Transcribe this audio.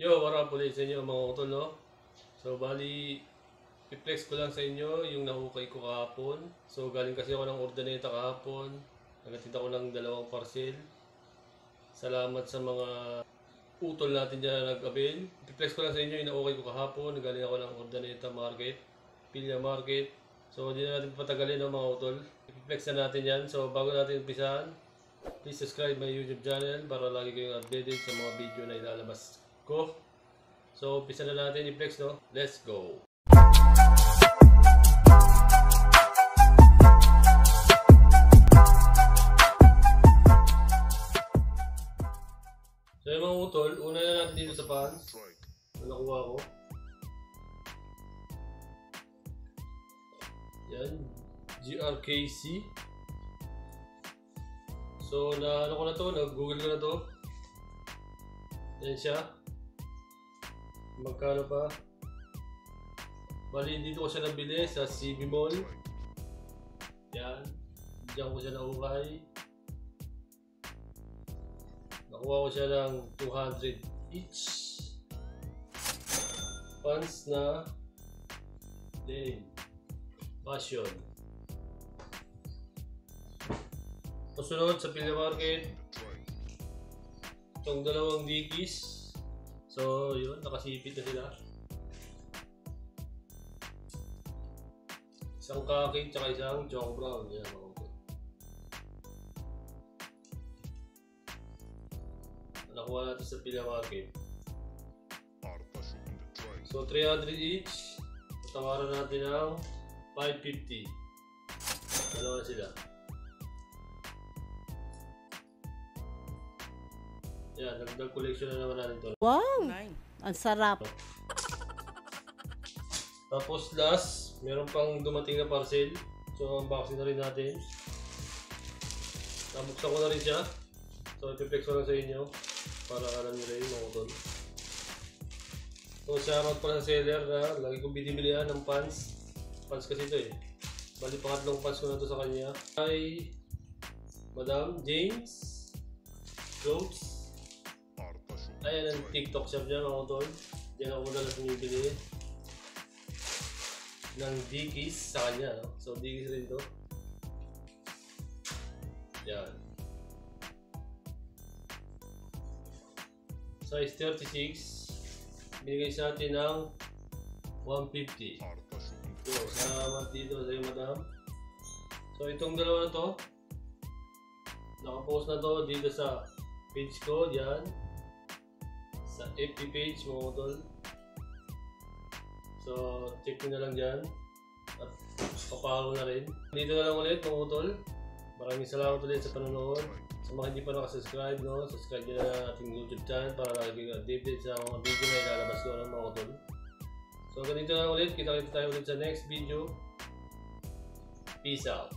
Yo, wala po sa inyo mga utol, no? So, bali, i-flex ko lang sa inyo yung nahukay ko kahapon. So, galing kasi ako ng Urdaneta kahapon. Nagatid ako ng 2 parcel. Salamat sa mga utol natin dyan na nag-avail. I-flex ko lang sa inyo yung nahukay ko kahapon. Galing ako ng Urdaneta Market, Pilya Market. So, hindi na natin patagalin, no, mga utol. I-flex na natin yan. So, bago natin umpisahan, please subscribe my YouTube channel para lagi kayong updated sa mga video na ilalabas ko. So, umpisa na natin i-flex, no? Let's go! So, yung mga utol, una na natin dito sa pants na nakuha ko. Yan, GRKC. So, ano ko na to, nag-google ko na to. Yan siya. Magkano pa? Bali, dito ko siya nabili sa CB Mall. Yan. Diyan ko siya naukay. Nakuha ko siya ng 200 each. Pants na denim. Fashion. Kasunod sa Pilya Market, itong 2 Dickies. So yun, nakasipit na sila. Isang khaki tsaka isang choco brown. Yan, nakuha natin sa Pilya Market. So 300 each. Tawaran natin ng 550. Dalawa na sila. Yan, nag-collection na naman natin ito. Wow! Ang sarap! Tapos last, meron pang dumating na parcel. So, unboxing na rin natin. Nabuksan ko na rin siya. So, ipiplex ko lang sa inyo para alam nyo rin mga utol. So, shoutout pala sa seller na lagi kong binibilihan ng pants. Pants kasi ito eh. Bali, pangatlong pants ko na ito sa kanya. Kay Madam James Clothes. Ayan ang TikTok shop niya mga utol. Diyan ako madalas bumibili ng Dickies sa kanya, no? So Dickies rin ito. Yan. Size 36. Binigay sa atin ng 150. So, salamat dito sa iyo, madam. So itong dalawa na to, nakapost na to dito sa page ko. Yan. Sa FB page mga utol. So check nyo na lang dyan at papalo na rin. Dito na lang ulit mga utol. Maraming salamat ulit sa panonood. Sa mga hindi pa nakasubscribe, no, subscribe nyo na ating YouTube channel para lagi updated sa mga video na ilalabas ko ng mga utol. So ganito na lang ulit. Kita-kita tayo ulit sa next video. Peace out.